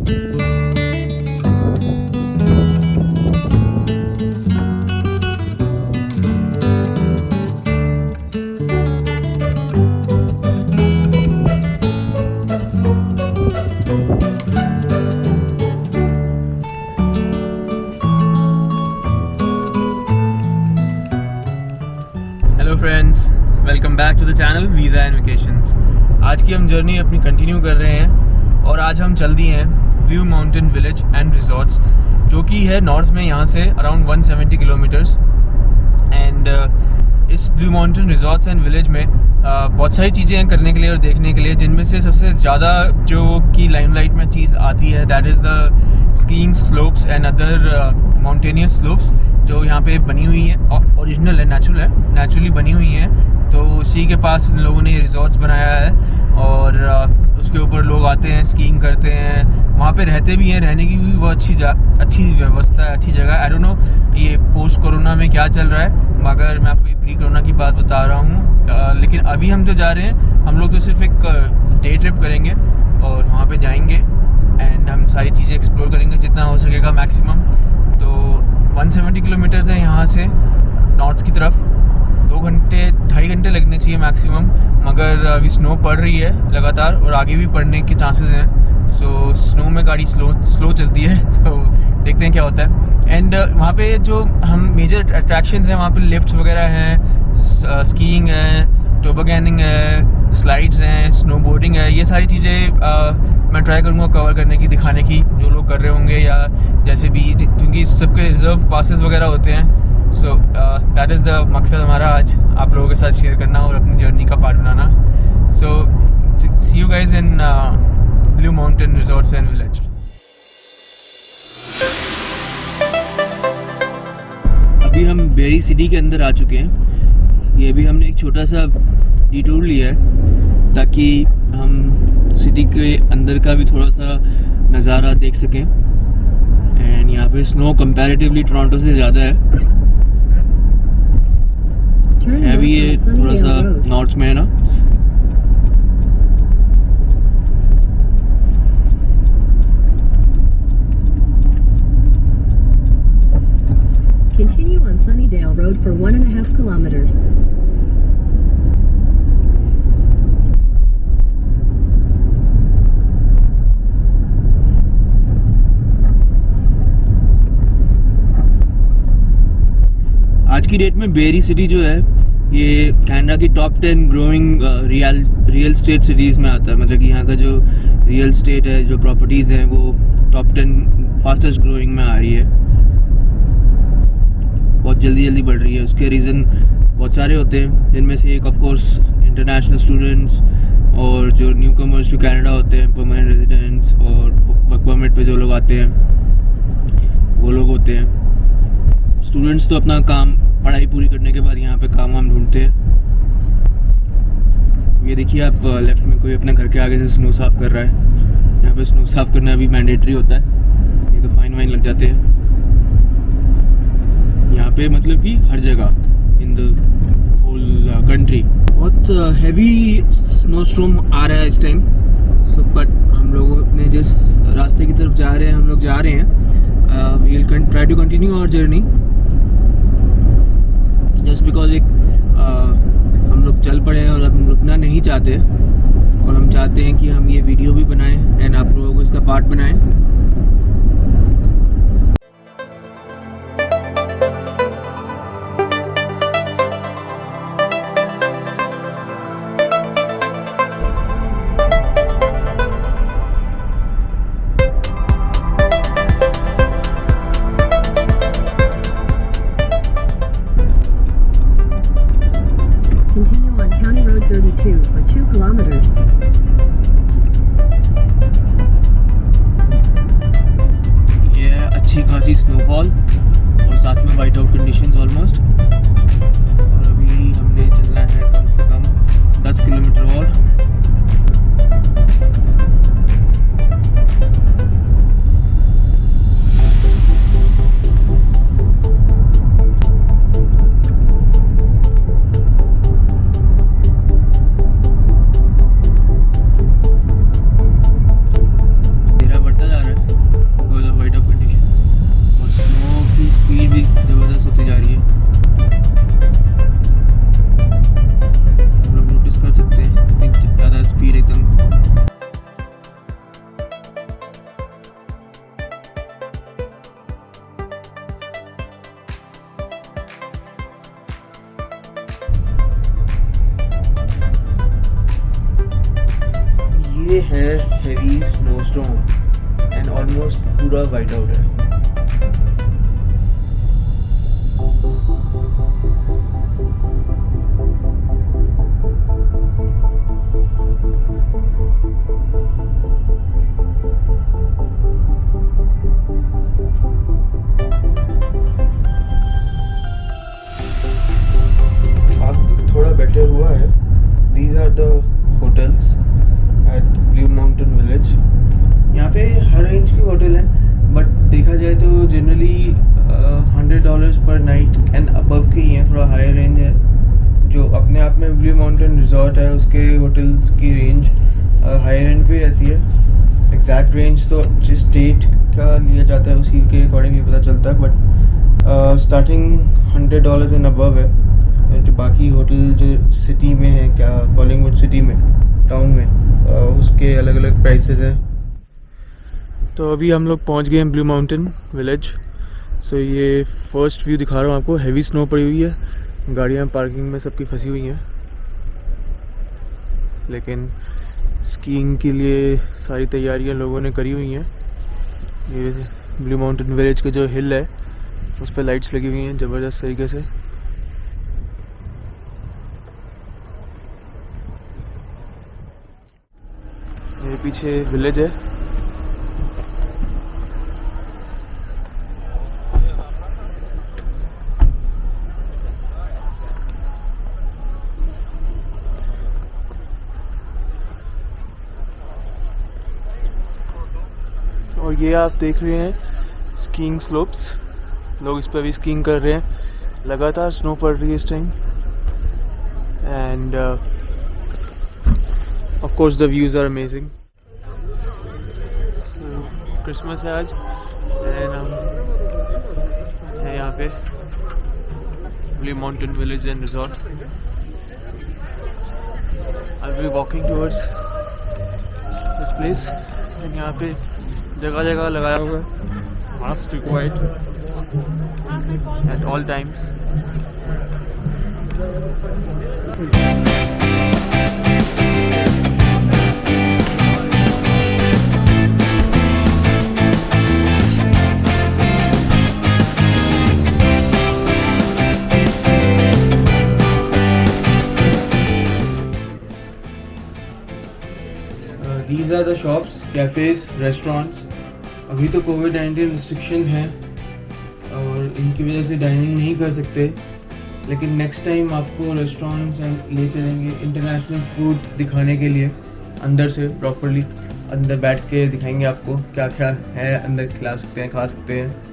Hello friends, welcome back to the channel Visa and Vacations. आज की हम journey अपनी कंटिन्यू कर रहे हैं और आज हम चल दिए हैं blue Mountain village and resorts, जो कि है नॉर्थ में यहाँ से अराउंड 170 किलोमीटर्स। एंड इस blue Mountain resorts and village में बहुत सारी चीज़ें हैं करने के लिए और देखने के लिए, जिनमें से सबसे ज़्यादा जो कि लाइमलाइट में चीज़ आती है that is the skiing slopes and other mountainous slopes जो यहाँ पे बनी हुई है, ओरिजिनल है, नेचुरली बनी हुई है। तो उसी के पास इन लोगों ने रिजॉर्ट्स बनाया है और उसके ऊपर लोग आते हैं, स्कीइंग करते हैं, वहाँ पे रहते भी हैं। रहने की भी वो अच्छी व्यवस्था है, अच्छी जगह। आई डोंट नो ये पोस्ट कोरोना में क्या चल रहा है, मगर मैं आपको ये प्री कोरोना की बात बता रहा हूँ। लेकिन अभी हम जो जा रहे हैं, हम लोग तो सिर्फ एक डे ट्रिप करेंगे और वहाँ पे जाएंगे एंड हम सारी चीज़ें एक्सप्लोर करेंगे जितना हो सकेगा मैक्सिमम। तो 170 किलोमीटर्स है यहाँ से नॉर्थ की तरफ। 2-2.5 घंटे लगने चाहिए मैक्सिमम, मगर अभी स्नो पड़ रही है लगातार और आगे भी पड़ने के चांसेस हैं। सो स्नो में गाड़ी स्लो चलती है, तो देखते हैं क्या होता है। एंड वहाँ पे जो हम मेजर अट्रैक्शंस हैं, वहाँ पे लिफ्ट्स वगैरह हैं, स्कीइंग है, टोबोगैनिंग है, स्लाइड्स हैं, स्नोबोर्डिंग है। ये सारी चीज़ें मैं ट्राई करूँगा कवर करने की, दिखाने की, जो लोग कर रहे होंगे या जैसे भी, क्योंकि सबके रिजर्व पासेस वगैरह होते हैं। सो दैट इज़ द मकसद हमारा आज, आप लोगों के साथ शेयर करना और अपनी जर्नी का पार्ट बनाना। So see you guys in Blue Mountain resorts and village. अभी हम बेरी सिटी के अंदर आ चुके हैं। ये भी हमने एक छोटा सा डिटूर लिया है ताकि हम सिटी के अंदर का भी थोड़ा सा नज़ारा देख सकें। एंड यहाँ पे स्नो कंपैरेटिवली टोरंटो से ज़्यादा है भी, ये थोड़ा सा नॉर्थ में है ना। Continue on Sunnydale Road for 1.5 kilometers. आज की डेट में बेरी सिटी जो है ये कनाडा की top 10 growing real estate cities में आता है। मतलब कि यहाँ का जो रियल स्टेट है, जो प्रॉपर्टीज़ हैं, वो टॉप 10 फास्टेस्ट ग्रोइंग में आ रही है। बहुत जल्दी बढ़ रही है। उसके रीज़न बहुत सारे होते हैं, जिनमें से एक ऑफ कोर्स इंटरनेशनल स्टूडेंट्स और जो न्यू कमर्स टू कनाडा होते हैं, परमानेंट रेजिडेंट्स और वर्क परमिट पे जो लोग आते हैं, वो लोग होते हैं। स्टूडेंट्स तो अपना काम, पढ़ाई पूरी करने के बाद यहाँ पे काम वाम ढूंढते हैं। ये देखिए आप लेफ्ट में कोई अपने घर के आगे से स्नो साफ़ कर रहा है। यहाँ पे स्नो साफ़ करना अभी मैंडेटरी होता है, नहीं तो फाइन वाइन लग जाते हैं यहाँ पे। मतलब कि हर जगह इन द होल कंट्री बहुत हैवी स्नो स्टॉर्म आ रहा है इस टाइम। सो बट हम लोगों ने जिस रास्ते की तरफ जा रहे हैं, हम लोग जा रहे हैं, we'll try to continue our journey just because एक हम लोग चल पड़े हैं और हम रुकना नहीं चाहते, और हम चाहते हैं कि हम ये वीडियो भी बनाएं एंड आप लोगों को इसका पार्ट बनाएं। Continue on County Road 32 for 2 kilometers. है हेवी स्नोस्टॉर्म एंड ऑलमोस्ट पूरा वाइट आउट है। थोड़ा बेटर हुआ है। These are the hotels at Blue Mountain Village। यहाँ पे हर रेंज की होटल है, बट देखा जाए तो जनरली $100 पर नाइट एंड अबव के ही हैं। थोड़ा हाई रेंज है, जो अपने आप में ब्लू माउंटेन रिजॉर्ट है उसके होटल्स की रेंज हाई रेंज पे रहती है। एग्जैक्ट रेंज तो जिस स्टेट का लिया जाता है उसी के अकॉर्डिंगली पता चलता है, बट स्टार्टिंग $100 एंड अबव है। जो बाकी होटल जो सिटी में है, क्या कॉलिंगवुड सिटी में, टाउन में, उसके अलग अलग प्राइसेस हैं। तो अभी हम लोग पहुंच गए हैं ब्लू माउंटेन विलेज। सो ये फर्स्ट व्यू दिखा रहा हूँ आपको। हैवी स्नो पड़ी हुई है, गाड़ियाँ पार्किंग में सबकी फंसी हुई हैं, लेकिन स्कीइंग के लिए सारी तैयारियाँ लोगों ने करी हुई हैं। ये ब्लू माउंटेन विलेज का जो हिल है उस पर लाइट्स लगी हुई हैं ज़बरदस्त तरीके से। मेरे पीछे विलेज है। और ये आप देख रहे हैं स्कीइंग स्लोप्स। लोग इस पर भी स्कीइंग कर रहे हैं। लगातार स्नो पड़ रही है इस time, and of course the views are amazing. Christmas है आज, एंड हम है यहाँ पे Blue Mountain village and resort. I will be walking towards this place. यहाँ पे जगह जगह लगाया हुआ है mask required at all times. These are the shops, cafes, restaurants। अभी तो कोविड-19 रिस्ट्रिक्शंस हैं और इनकी वजह से डाइनिंग नहीं कर सकते, लेकिन नेक्स्ट टाइम आपको रेस्टोरेंट्स ले चलेंगे इंटरनेशनल फूड दिखाने के लिए। अंदर से प्रॉपरली अंदर बैठ के दिखाएंगे आपको क्या क्या है, अंदर खिला सकते हैं, खा सकते हैं।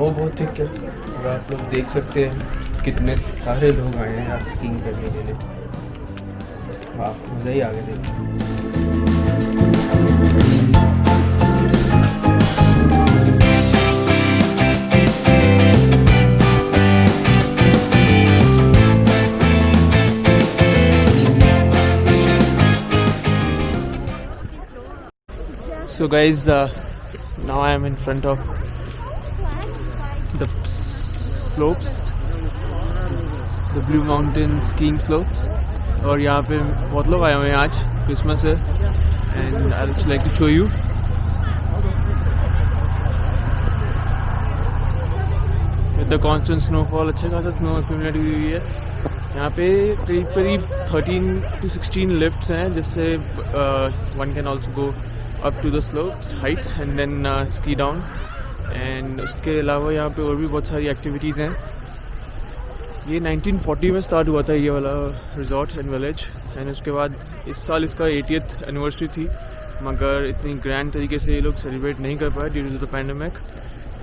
स्नो बहुत थिक है और आप लोग देख सकते हैं कितने सारे लोग आए हैं आज स्कीइंग करने के लिए। वाह, मज़ा ही आ गया देखो। So guys, now I am in front of the slopes, the Blue Mountain skiing slopes, और यहाँ पे बहुत लोग आए हुए हैं, आज क्रिसमस है, and I'd like to show you. With the constant snowfall, अच्छे खासा स्नो एक्यूमुलेट हुई है। यहाँ पे करीब 13 to 16 लिफ्ट्स हैं, जिससे one can also go up to the slopes, heights and then ski down. And उसके अलावा यहाँ पे और भी बहुत सारी एक्टिविटीज़ हैं। ये 1940 में स्टार्ट हुआ था ये वाला रिजॉर्ट एंड विलेज, एंड उसके बाद इस साल इसका 80th एनिवर्सरी थी, मगर इतनी ग्रैंड तरीके से ये लोग सेलिब्रेट नहीं कर पाए ड्यू टू द पैंडेमिक,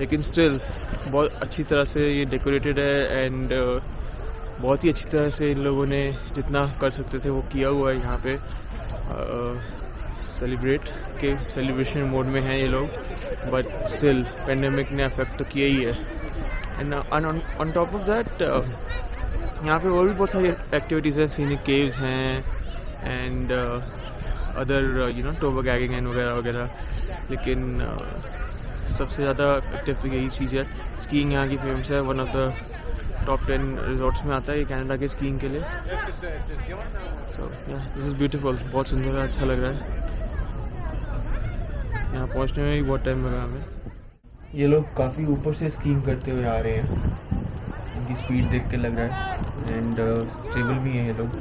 लेकिन स्टिल बहुत अच्छी तरह से ये डेकोरेटेड है एंड बहुत ही अच्छी तरह से इन लोगों ने जितना कर सकते थे वो किया हुआ है यहाँ पे। सेलिब्रेशन मोड में हैं ये लोग, बट स्टिल पेंडेमिक ने अफेक्ट तो किया ही है। And on top of that यहाँ पे और भी बहुत सारी एक्टिविटीज़ हैं, सीनिक केव्स हैं एंड अदर टोबोगैगिंग एंड वगैरह वगैरह, लेकिन सबसे ज़्यादा इफेक्टिव तो यही चीज़ है। स्कीइंग यहाँ की फेमस है, one of the top 10 resorts में आता है ये कनाडा के स्कीइंग के लिए। सो दिस इज़ ब्यूटीफुल, बहुत सुंदर है, अच्छा लग रहा है। यहाँ पहुँचने में भी बहुत टाइम लगा हमें। ये लोग काफ़ी ऊपर से स्कीइंग करते हुए आ रहे हैं, इनकी स्पीड देख के लग रहा है, एंड स्टेबल भी हैं ये लोग।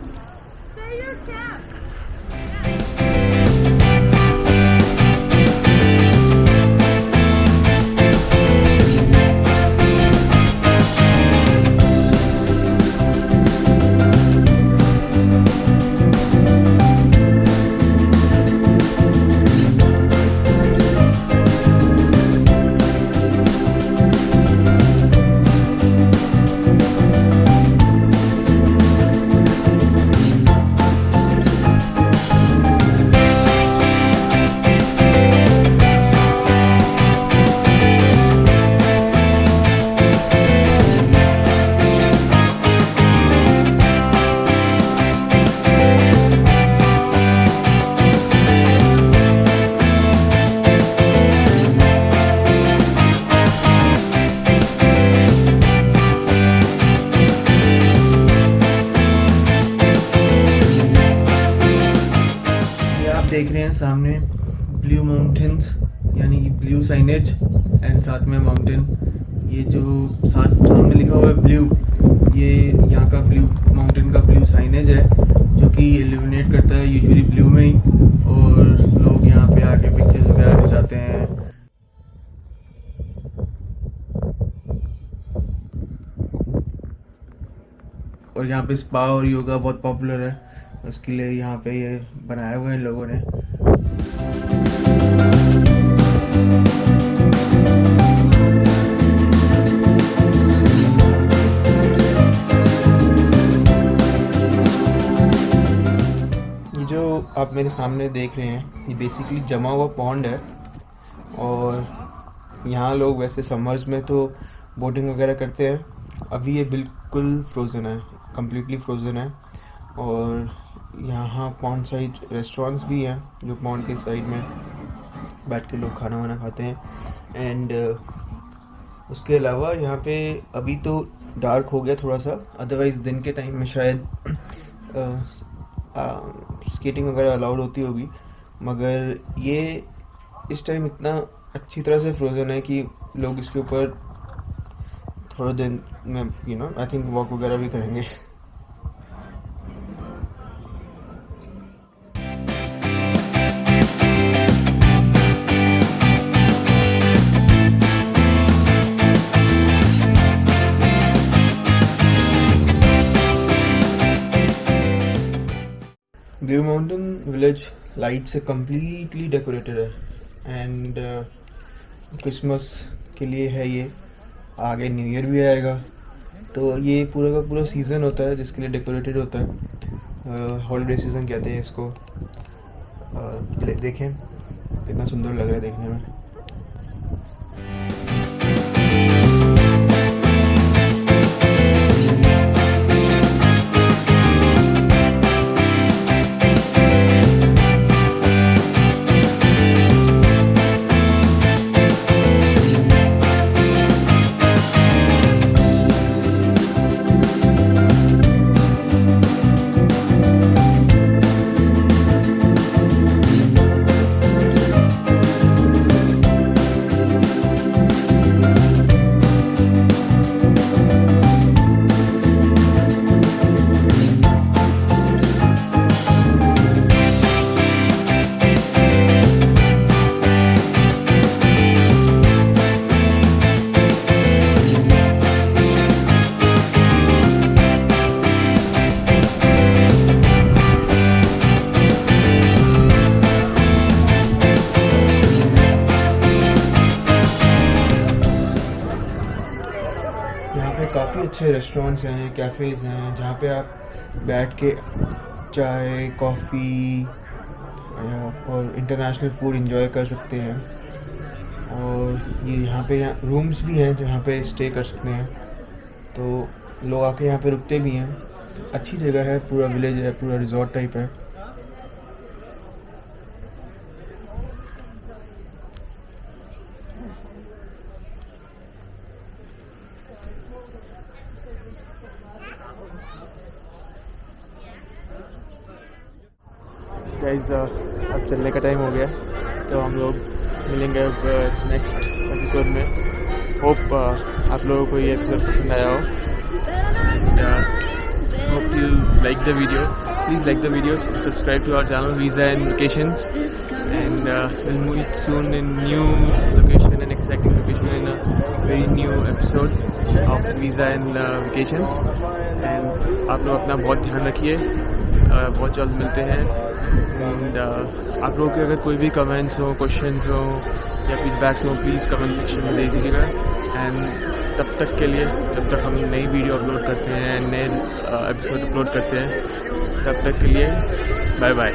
देख रहे हैं सामने ब्लू माउंटेन्स, यानी कि ब्लू साइनेज एंड साथ में माउंटेन। ये जो सामने लिखा हुआ है ब्लू, ये यहाँ का ब्लू माउंटेन का ब्लू साइनेज है, जो कि इल्यूमिनेट करता है यूजुअली ब्लू में ही, और लोग यहाँ पे आके पिक्चर्स वगैरह खिंचाते हैं। और यहाँ पे स्पा और योगा बहुत पॉपुलर है, उसके लिए यहाँ पे ये बनाए हुए हैं लोगों ने। ये जो आप मेरे सामने देख रहे हैं, ये बेसिकली जमा हुआ पॉन्ड है, और यहाँ लोग वैसे समर्स में तो बोटिंग वगैरह करते हैं। अभी ये बिल्कुल फ्रोज़न है, कम्प्लीटली फ्रोज़न है, और यहाँ पॉन्ड साइड रेस्टोरेंट्स भी हैं जो पॉन्ड के साइड में बैठ के लोग खाना वाना खाते हैं। एंड उसके अलावा यहाँ पे अभी तो डार्क हो गया थोड़ा सा, अदरवाइज़ दिन के टाइम में शायद स्केटिंग वगैरह अलाउड होती होगी, मगर ये इस टाइम इतना अच्छी तरह से फ्रोज़न है कि लोग इसके ऊपर थोड़े दिन में आई थिंक वॉक वगैरह भी करेंगे। ब्लू माउंटेन विलेज लाइट से कम्प्लीटली डेकोरेटेड है, एंड क्रिसमस के लिए है ये, आगे न्यू ईयर भी आएगा, तो ये पूरा का पूरा सीज़न होता है जिसके लिए डेकोरेटेड होता है। हॉलीडे सीज़न कहते हैं इसको। देखें कितना सुंदर लग रहा है देखने में। यहाँ पे काफ़ी अच्छे रेस्टोरेंट्स हैं, कैफ़ेज़ हैं जहाँ पे आप बैठ के चाय, कॉफ़ी और इंटरनेशनल फूड एंजॉय कर सकते हैं। और ये यहाँ पे रूम्स भी हैं जहाँ पे स्टे कर सकते हैं, तो लोग आके यहाँ पे रुकते भी हैं। अच्छी जगह है, पूरा विलेज है, पूरा रिजॉर्ट टाइप है। गाइस अब चलने का टाइम हो गया, तो हम लोग मिलेंगे अब नेक्स्ट एपिसोड में। होप आप लोगों को ये एपिसोड पसंद आया हो। Hope you like the video. Please like the video, subscribe to our channel Visa and Vacations, and we'll meet soon in new location and exciting location in a very new episode of Visa and Vacations. And आप लोग अपना बहुत ध्यान रखिए, बहुत जल्द मिलते हैं। एंड आप लोगों के अगर कोई भी कमेंट्स हो, क्वेश्चंस हो या फीडबैक्स हो, प्लीज़ कमेंट सेक्शन में दे दीजिएगा। एंड तब तक के लिए, जब तक हम नई वीडियो अपलोड करते हैं, नए एपिसोड अपलोड करते हैं, तब तक के लिए बाय बाय।